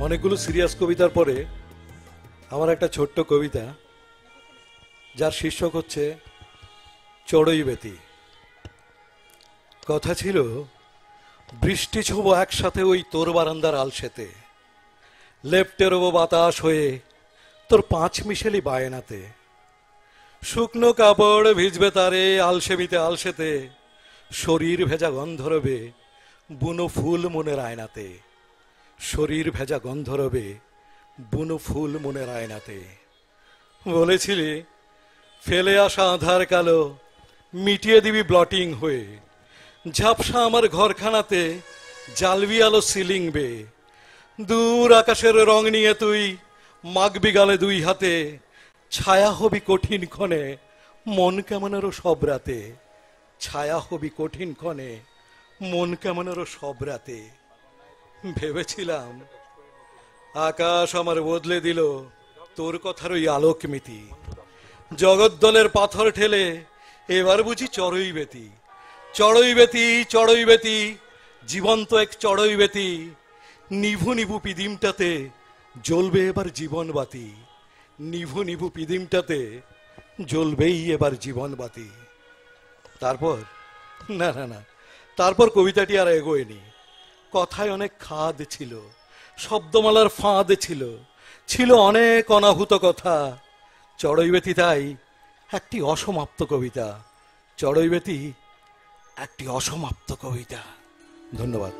অনেকগুলো সিরিয়াস কবিতার পরে আমার একটা ছোট্ট কবিতা, যার শীর্ষক হচ্ছে চড়ুই বেতি। কথা ছিল, বৃষ্টি ছোবো একসাথে ওই তোর বারান্দার আলসেতে, লেপ্টে রবো বাতাস হয়ে তোর পাঁচ মিশেলি বায়নাতে, শুকনো কাপড় ভিজবে তারে আলসেমিতে আলসেতে, শরীর ভেজা গন্ধ রবে বুনো ফুল মনের আয়নাতে, শরীর ভেজা গন্ধ রবে বুনো ফুল মনের আয়নাতে। বলেছিলি ফেলে আসা আধার কালো মিটিয়ে দিবি ব্লটিং হয়ে, ঝাপসা আমার ঘরখানাতে জ্বালবি আলো সিলিং বে, দূর আকাশের রং নিয়ে তুই মাগবি গালে দুই হাতে, ছায়া হবি কঠিন ক্ষণে মন কেমনেরও সব রাতে, ছায়া হবি কঠিন ক্ষণে মন কেমনেরও সব রাতে। ভেবেছিলাম আকাশ আমার বদলে দিল তোর কথার ওই আলোকমিতি, জগদ্দলের পাথর ঠেলে এবার বুঝি চড়ুই বেতি, চড়ুই বেতি চড়ুই বেতি, জীবন্ত এক চড়ুই বেতি, নিভু নিভু পিদিমটাতে জ্বলবে এবার জীবন বাতি, নিভু নিভু পিদিমটাতে জ্বলবেই এবার জীবন বাতি। তারপর না না না, তারপর কবিতাটি আর এগোয়নি। কথায় অনেক খাদ ছিল, শব্দমালার ফাঁদ ছিল, ছিল অনেক অনাহুত কথা। চড়ুই বেতি তাই একটি অসমাপ্ত কবিতা, চড়ুই বেতি একটি অসমাপ্ত কবিতা। ধন্যবাদ।